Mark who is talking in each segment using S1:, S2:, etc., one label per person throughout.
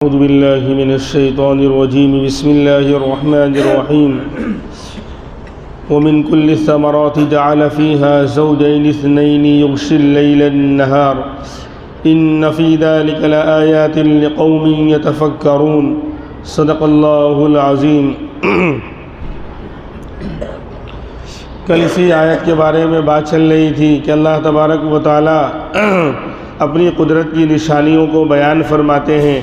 S1: أعوذ بالله من الشيطان الرجيم بسم الله الرحمن الرحيم ومن كل الثمرات جعل فيها زوجين اثنين يغشي الليل النهار إن في ذلك لآيات لقوم يتفكرون صدق الله العظيم۔ کل اسی آیت کے بارے میں بات چل رہی تھی کہ اللہ تبارک و تعالی اپنی قدرت کی نشانیوں کو بیان فرماتے ہیں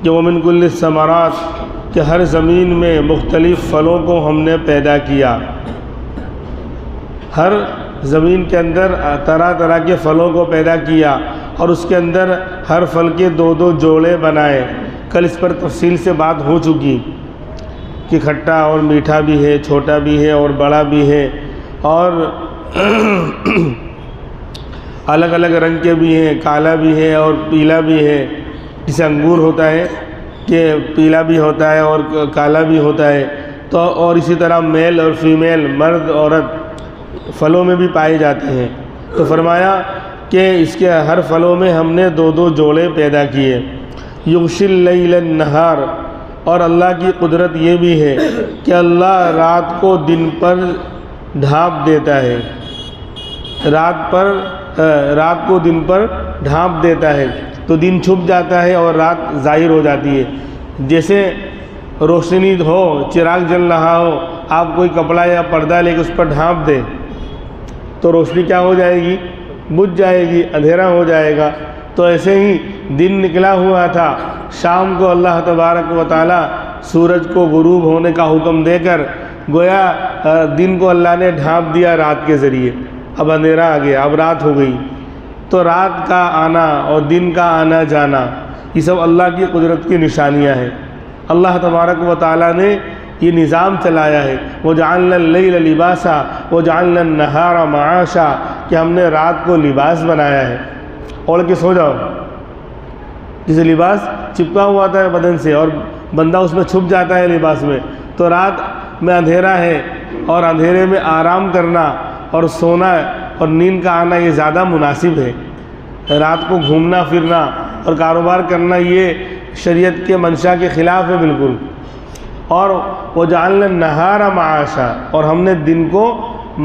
S1: کہ وَمِن كُلِّ الثَّمَرَاتِ کہ ہر زمین میں مختلف پھلوں کو ہم نے پیدا کیا، ہر زمین کے اندر طرح طرح کے پھلوں کو پیدا کیا اور اس کے اندر ہر پھل کے دو دو جوڑے بنائے۔ کل اس پر تفصیل سے بات ہو چکی کہ کھٹا اور میٹھا بھی ہے، چھوٹا بھی ہے اور بڑا بھی ہے، اور الگ الگ رنگ کے بھی ہیں، کالا بھی ہے اور پیلا بھی ہے۔ جیسے انگور ہوتا ہے کہ پیلا بھی ہوتا ہے اور کالا بھی ہوتا ہے، تو اور اسی طرح میل اور فیمیل، مرد عورت پھلوں میں بھی پائے جاتے ہیں۔ تو فرمایا کہ اس کے ہر پھلوں میں ہم نے دو دو جوڑے پیدا کیے۔ یغشی اللیل النہار، اور اللہ کی قدرت یہ بھی ہے کہ اللہ رات کو دن پر ڈھانپ دیتا ہے، رات کو دن پر ڈھانپ دیتا ہے، تو دن چھپ جاتا ہے اور رات ظاہر ہو جاتی ہے۔ جیسے روشنی ہو، چراغ جل رہا ہو، آپ کوئی کپڑا یا پردہ لے کے اس پر ڈھانپ دے تو روشنی کیا ہو جائے گی؟ بجھ جائے گی، اندھیرا ہو جائے گا۔ تو ایسے ہی دن نکلا ہوا تھا، شام کو اللہ تبارک و تعالی سورج کو غروب ہونے کا حکم دے کر گویا دن کو اللہ نے ڈھانپ دیا رات کے ذریعے۔ اب اندھیرا آ گیا، اب رات ہو گئی۔ تو رات کا آنا اور دن کا آنا جانا یہ سب اللہ کی قدرت کی نشانیاں ہیں۔ اللہ تبارک و تعالی نے یہ نظام چلایا ہے، وَجَعَلْنَا اللَّيْلَ لِبَاسًا وَجَعَلْنَا النَّهَارَ مَعَاشًا، کہ ہم نے رات کو لباس بنایا ہے۔ اوڑھ کے سو جاؤ، جسے لباس چپکا ہوا ہوتا ہے بدن سے اور بندہ اس میں چھپ جاتا ہے لباس میں، تو رات میں اندھیرا ہے اور اندھیرے میں آرام کرنا اور سونا اور نیند کا آنا یہ زیادہ مناسب ہے۔ رات کو گھومنا پھرنا اور کاروبار کرنا یہ شریعت کے منشا کے خلاف ہے بالکل۔ اور وَجَعَلْنَا النَّهَارَ مَعَاشًا، اور ہم نے دن کو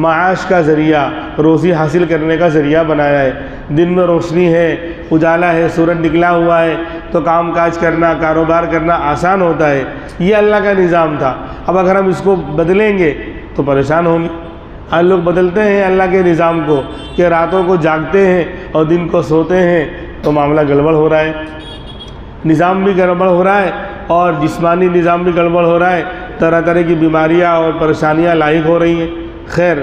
S1: معاش کا ذریعہ، روزی حاصل کرنے کا ذریعہ بنایا ہے۔ دن میں روشنی ہے، اجالا ہے، سورج نکلا ہوا ہے تو کام کاج کرنا، کاروبار کرنا آسان ہوتا ہے۔ یہ اللہ کا نظام تھا۔ اب اگر ہم اس کو بدلیں گے تو پریشان ہوں گے۔ آج لوگ بدلتے ہیں اللہ کے نظام کو کہ راتوں کو جاگتے ہیں اور دن کو سوتے ہیں، تو معاملہ گڑبڑ ہو رہا ہے، نظام بھی گڑبڑ ہو رہا ہے اور جسمانی نظام بھی گڑبڑ ہو رہا ہے، طرح طرح کی بیماریاں اور پریشانیاں لاحق ہو رہی ہیں۔ خیر،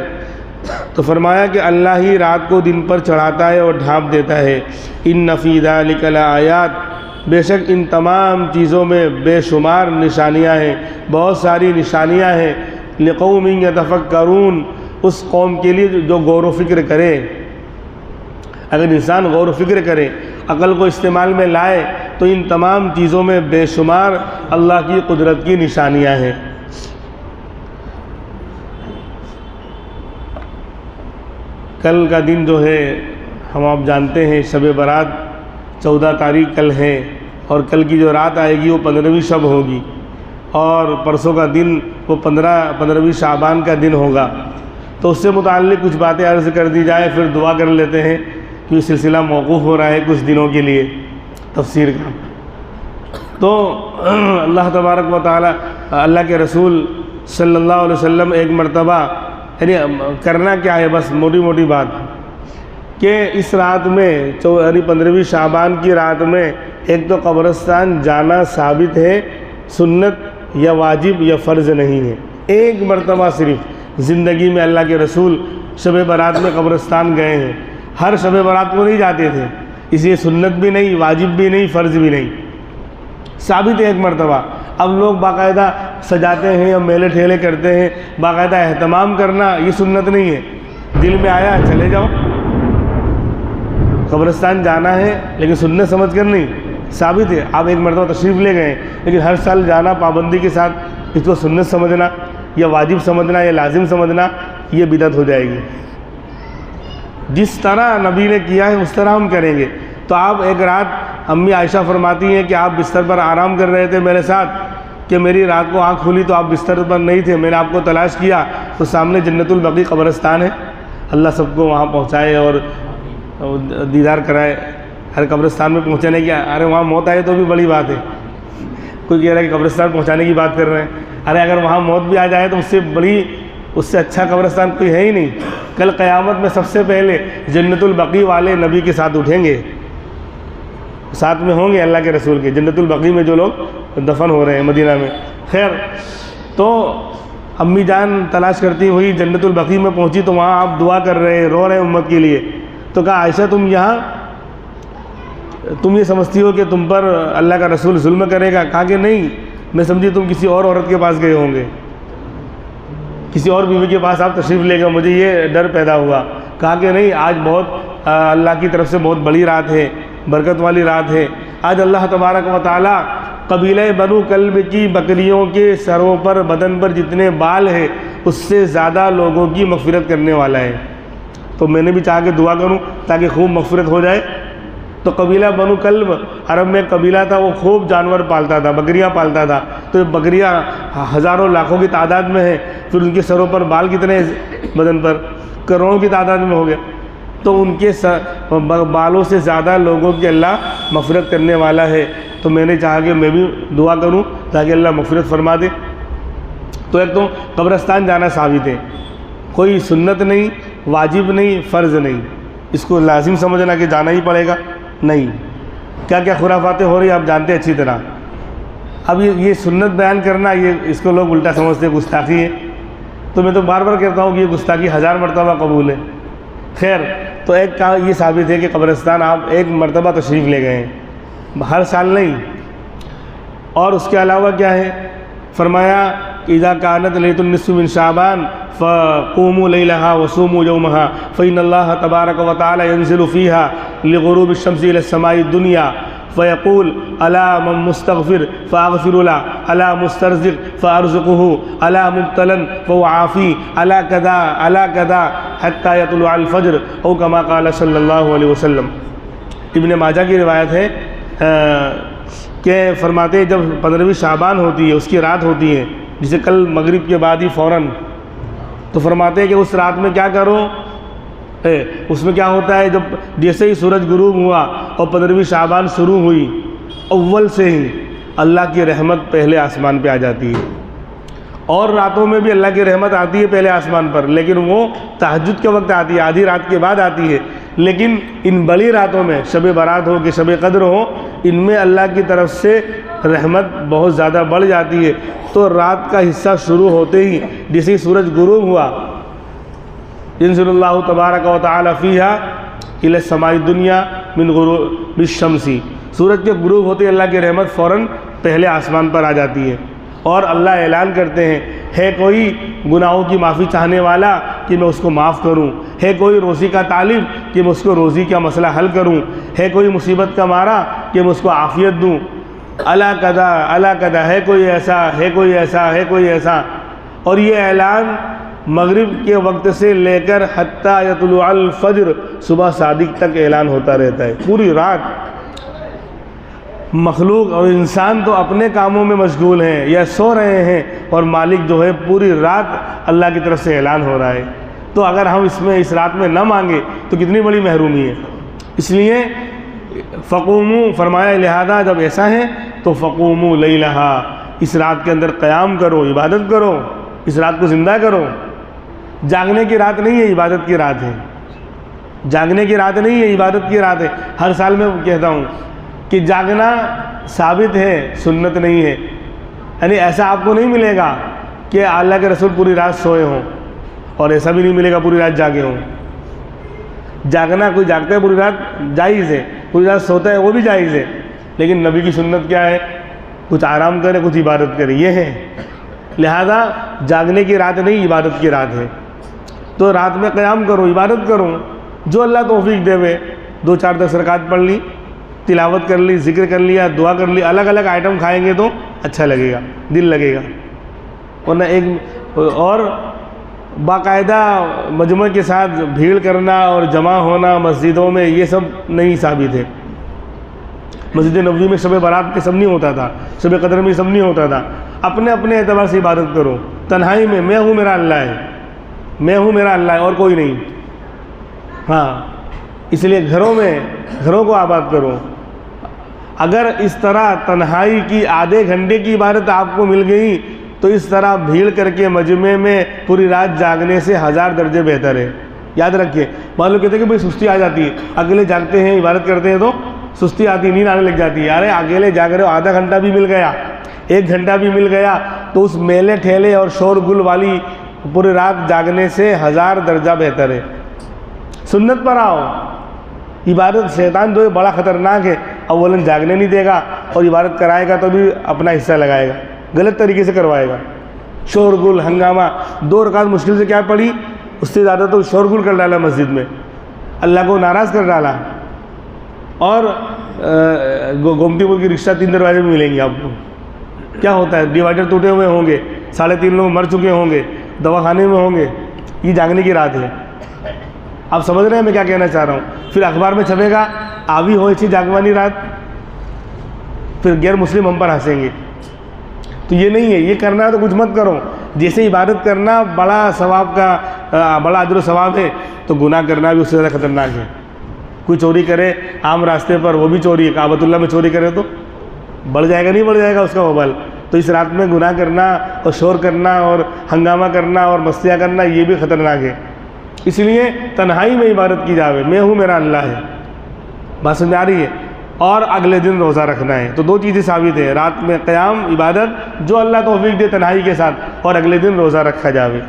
S1: تو فرمایا کہ اللہ ہی رات کو دن پر چڑھاتا ہے اور ڈھانپ دیتا ہے۔ ان فی ذلک لآیات، بے شک ان تمام چیزوں میں بے شمار نشانیاں ہیں، بہت ساری نشانیاں ہیں، لقوم یتفکرون، اس قوم کے لیے جو غور و فکر کرے۔ اگر انسان غور و فکر کرے، عقل کو استعمال میں لائے، تو ان تمام چیزوں میں بے شمار اللہ کی قدرت کی نشانیاں ہیں۔ کل کا دن جو ہے ہم آپ جانتے ہیں شب برات 14 تاریخ کل ہے، اور کل کی جو رات آئے گی وہ 15ویں شب ہوگی، اور پرسوں کا دن وہ 15ویں شعبان کا دن ہوگا۔ تو اس سے متعلق کچھ باتیں عرض کر دی جائے، پھر دعا کر لیتے ہیں کہ یہ سلسلہ موقوف ہو رہا ہے کچھ دنوں کے لیے تفسیر کا۔ تو اللہ تبارک و تعالی، اللہ کے رسول صلی اللہ علیہ وسلم ایک مرتبہ، یعنی کرنا کیا ہے، بس موٹی موٹی بات کہ اس رات میں 15ویں شعبان کی رات میں ایک تو قبرستان جانا ثابت ہے، سنت یا واجب یا فرض نہیں ہے۔ ایک مرتبہ صرف زندگی میں اللہ کے رسول شب برات میں قبرستان گئے ہیں۔ ہر شب برات کو نہیں جاتے تھے، اس لیے سنت بھی نہیں، واجب بھی نہیں، فرض بھی نہیں، ثابت ہے ایک مرتبہ۔ اب لوگ باقاعدہ سجاتے ہیں یا میلے ٹھیلے کرتے ہیں، باقاعدہ اہتمام کرنا یہ سنت نہیں ہے۔ دل میں آیا چلے جاؤ، قبرستان جانا ہے لیکن سنت سمجھ کر نہیں، ثابت ہے۔ آپ ایک مرتبہ تشریف لے گئے، لیکن ہر سال جانا پابندی کے ساتھ، اس کو سنت سمجھنا یا واجب سمجھنا یا لازم سمجھنا، یہ بدعت ہو جائے گی۔ جس طرح نبی نے کیا ہے اس طرح ہم کریں گے۔ تو آپ ایک رات امی عائشہ فرماتی ہیں کہ آپ بستر پر آرام کر رہے تھے میرے ساتھ کہ میری رات کو آنکھ کھلی تو آپ بستر پر نہیں تھے، میں نے آپ کو تلاش کیا تو سامنے جنت البقیع قبرستان ہے۔ اللہ سب کو وہاں پہنچائے اور دیدار کرائے۔ ہر قبرستان میں پہنچانے کی، ارے وہاں موت آئے تو بھی بڑی بات ہے، کوئی کہہ رہا ہے کہ قبرستان پہنچانے کی بات کر رہے ہیں، ارے اگر وہاں موت بھی آ جائے تو اس سے اچھا قبرستان کوئی ہے ہی نہیں۔ کل قیامت میں سب سے پہلے جنت البقیع والے نبی کے ساتھ اٹھیں گے، ساتھ میں ہوں گے اللہ کے رسول کے، جنت البقیع میں جو لوگ دفن ہو رہے ہیں مدینہ میں۔ خیر، تو امی جان تلاش کرتی ہوئی جنت البقیع میں پہنچی تو وہاں آپ دعا کر رہے، رو رہے امت کے لیے، تو کہا عائشہ تم یہ سمجھتی ہو کہ تم پر اللہ کا رسول ظلم کرے گا؟ کہا کہ نہیں، میں سمجھی تم کسی اور عورت کے پاس گئے ہوں گے، کسی اور بیوی کے پاس آپ تشریف لے گئے، مجھے یہ ڈر پیدا ہوا۔ کہا کہ نہیں، آج بہت اللہ کی طرف سے بہت بڑی رات ہے، برکت والی رات ہے۔ آج اللہ تبارک و تعالی قبیلہ بنو کلب کی بکریوں کے سروں پر، بدن پر جتنے بال ہیں اس سے زیادہ لوگوں کی مغفرت کرنے والا ہے۔ تو میں نے بھی چاہا کہ دعا کروں تاکہ خوب مغفرت ہو جائے۔ تو قبیلہ بنو کلب عرب میں قبیلہ تھا، وہ خوب جانور پالتا تھا، بکریاں پالتا تھا۔ تو بکریاں ہزاروں لاکھوں کی تعداد میں ہیں، پھر ان کے سروں پر بال کتنے ہیں بدن پر؟ کروڑوں کی تعداد میں ہو گیا۔ تو ان کے بالوں سے زیادہ لوگوں کی اللہ مغفرت کرنے والا ہے۔ تو میں نے چاہا کہ میں بھی دعا کروں تاکہ اللہ مغفرت فرما دے۔ تو ایک تو قبرستان جانا ثابت ہے، کوئی سنت نہیں، واجب نہیں، فرض نہیں، اس کو لازم سمجھنا کہ جانا ہی پڑے گا نہیں۔ کیا کیا خرافاتیں ہو رہی ہیں آپ جانتے ہیں اچھی طرح۔ اب یہ سنت بیان کرنا، اس کو لوگ الٹا سمجھتے ہیں، گستاخی ہے۔ تو میں تو بار بار کہتا ہوں کہ یہ گستاخی 1000 مرتبہ قبول ہے۔ خیر، تو ایک کا یہ ثابت ہے کہ قبرستان آپ ایک مرتبہ تشریف لے گئے ہیں، ہر سال نہیں۔ اور اس کے علاوہ کیا ہے؟ فرمایا اذا كانت ليلة النصف من شعبان فقوموا ليلها وصوموا يومها فإن الله تبارك وتعالى ينزل فيها لغروب الشمس إلى السماء الدنيا فيقول ألا من مستغفر فأغفر له، ألا مسترزق فأرزقه، ألا مبتلا فأعافيه، ألا كذا ألا كذا حتى يطلع الفجر، أو كما قال صلی اللہ علیہ وسلم۔ ابن ماجہ کی روایت ہے کہ فرماتے ہیں جب 15ویں شعبان ہوتی ہے، اس کی رات ہوتی ہے، جسے کل مغرب کے بعد ہی فوراً، تو فرماتے ہیں کہ اس رات میں کیا کرو، اس میں کیا ہوتا ہے، جب جیسے ہی سورج غروب ہوا اور 15ویں شعبان شروع ہوئی، اول سے ہی اللہ کی رحمت پہلے آسمان پہ آ جاتی ہے۔ اور راتوں میں بھی اللہ کی رحمت آتی ہے پہلے آسمان پر، لیکن وہ تہجد کے وقت آتی ہے، آدھی رات کے بعد آتی ہے۔ لیکن ان بڑی راتوں میں، شب برات ہو کہ شب قدر ہو، ان میں اللہ کی طرف سے رحمت بہت زیادہ بڑھ جاتی ہے۔ تو رات کا حصہ شروع ہوتے ہی جیسے سورج غروب ہوا، ينزل اللہ تبارک و تعالی فیہا الی السماء الدنیا من غروب الشمس، سورج کے غروب ہوتے اللہ کی رحمت فوراً پہلے آسمان پر آ جاتی ہے۔ اور اللہ اعلان کرتے ہیں، ہے کوئی گناہوں کی معافی چاہنے والا کہ میں اس کو معاف کروں، ہے کوئی روزی کا طالب کہ میں اس کو روزی کا مسئلہ حل کروں، ہے کوئی مصیبت کا مارا کہ میں اس کو عافیت دوں، الا کذا الا کذا، ہے کوئی ایسا، ہے کوئی ایسا، ہے کوئی ایسا۔ اور یہ اعلان مغرب کے وقت سے لے کر حتیٰ یطلع الفجر، صبح صادق تک اعلان ہوتا رہتا ہے، پوری رات۔ مخلوق اور انسان تو اپنے کاموں میں مشغول ہیں یا سو رہے ہیں، اور مالک جو ہے پوری رات اللہ کی طرف سے اعلان ہو رہا ہے۔ تو اگر ہم اس رات میں نہ مانگے تو کتنی بڑی محرومی ہے۔ اس لیے فقوموا فرمایا، لہذا جب ایسا ہے تو فقوموا لیلہا، اس رات کے اندر قیام کرو، عبادت کرو، اس رات کو زندہ کرو۔ جاگنے کی رات نہیں ہے، عبادت کی رات ہے۔ جاگنے کی رات نہیں ہے، عبادت کی رات ہے۔ ہر سال میں کہتا ہوں کہ جاگنا ثابت ہے، سنت نہیں ہے۔ یعنی ایسا آپ کو نہیں ملے گا کہ اللہ کے رسول پوری رات سوئے ہوں، اور ایسا بھی نہیں ملے گا پوری رات جاگے ہوں۔ جاگنا، کوئی جاگتا ہے پوری رات جائز ہے، پوری رات سوتا ہے وہ بھی جائز ہے، لیکن نبی کی سنت کیا ہے؟ کچھ آرام کرے، کچھ عبادت کرے، یہ ہے۔ لہذا جاگنے کی رات نہیں، عبادت کی رات ہے۔ تو رات میں قیام کرو، عبادت کرو، جو اللہ توفیق دے وے، 2-4 10 رکعت پڑھ لی، تلاوت کر لی، ذکر کر لیا، دعا کر لی۔ الگ الگ آئٹم کھائیں گے تو اچھا لگے گا، دل لگے گا، ورنہ اور باقاعدہ مجموعہ کے ساتھ بھیڑ کرنا اور جمع ہونا مسجدوں میں، یہ سب نہیں ثابت ہے۔ مسجد نبوی میں شب برات میں سب نہیں ہوتا تھا، شب قدر میں سب نہیں ہوتا تھا۔ اپنے اپنے اعتبار سے عبادت کرو، تنہائی میں ہوں میرا اللہ ہے، میں ہوں میرا اللہ ہے اور کوئی نہیں۔ ہاں، اس لیے گھروں کو آباد کرو۔ اگر اس طرح تنہائی کی آدھے گھنٹے کی عبادت آپ کو مل گئی تو اس طرح بھیڑ کر کے مجمع میں پوری رات جاگنے سے 1000 درجے بہتر ہے۔ یاد رکھیے، بعض لوگ کہتے ہیں کہ بھئی سستی آ جاتی ہے، اکیلے جاگتے ہیں عبادت کرتے ہیں تو سستی آتی ہے، نیند آنے لگ جاتی ہے۔ ارے اکیلے جاگ رہے ہو، آدھا گھنٹہ بھی مل گیا، 1 گھنٹہ بھی مل گیا تو اس میلے ٹھیلے اور شور گل والی پوری رات جاگنے سے 1000 درجہ بہتر ہے۔ سنت پر آؤ۔ عبادت شیطان جو ہے بڑا خطرناک ہے، اولاً جاگنے نہیں دے گا اور عبادت کرائے گا تو بھی اپنا حصہ لگائے گا، غلط طریقے سے کروائے گا۔ شور گل ہنگامہ، 2 رکعت مشکل سے کیا پڑھی، اس سے زیادہ تو شور گل کر ڈالا مسجد میں، اللہ کو ناراض کر ڈالا۔ اور گومتی پور کی رکشہ 3 دروازے میں ملیں گی آپ کو۔ کیا ہوتا ہے، ڈیوائیڈر ٹوٹے ہوئے ہوں گے، 3.5 لوگ مر چکے ہوں گے، دواخانے میں ہوں گے۔ یہ جاگنے کی رات ہے۔ آپ سمجھ رہے ہیں میں کیا کہنا چاہ رہا ہوں؟ پھر اخبار میں چھپے گا آوی ہوئی تھی جاگوانی رات، پھر غیر مسلم ہم پر ہنسیں گے۔ تو یہ نہیں ہے، یہ کرنا ہے تو کچھ مت کرو۔ جیسے عبادت کرنا بڑا ثواب کا بڑا اجر و ثواب ہے، تو گناہ کرنا بھی اس سے زیادہ خطرناک ہے۔ کوئی چوری کرے عام راستے پر، وہ بھی چوری ہے، کعبۃ اللہ میں چوری کرے تو بڑھ جائے گا نہیں بڑھ جائے گا اس کا وبال؟ تو اس رات میں گناہ کرنا اور شور کرنا اور ہنگامہ کرنا اور مستیاں کرنا یہ بھی خطرناک ہے۔ اس لیے تنہائی میں عبادت کی جاوے، میں ہوں میرا اللہ ہے۔ بات سمجھ آ رہی ہے؟ اور اگلے دن روزہ رکھنا ہے۔ تو 2 چیزیں ثابت ہیں، رات میں قیام عبادت جو اللہ توفیق دے تنہائی کے ساتھ، اور اگلے دن روزہ رکھا جاوے۔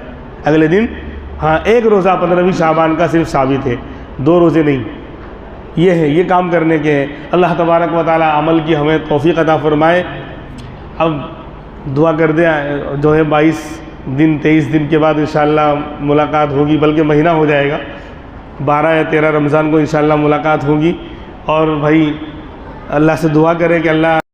S1: اگلے دن ہاں 1 روزہ 15ویں شعبان کا صرف ثابت ہے، 2 روزے نہیں۔ یہ ہے، یہ کام کرنے کے ہیں۔ اللہ تبارک و تعالی عمل کی ہمیں توفیق عطا فرمائے۔ اب دعا کر دیں، جو ہے 22 دن 23 دن کے بعد انشاءاللہ ملاقات ہوگی، بلکہ مہینہ ہو جائے گا، 12 یا 13 رمضان کو انشاءاللہ ملاقات ہوگی۔ اور بھائی اللہ سے دعا کریں کہ اللہ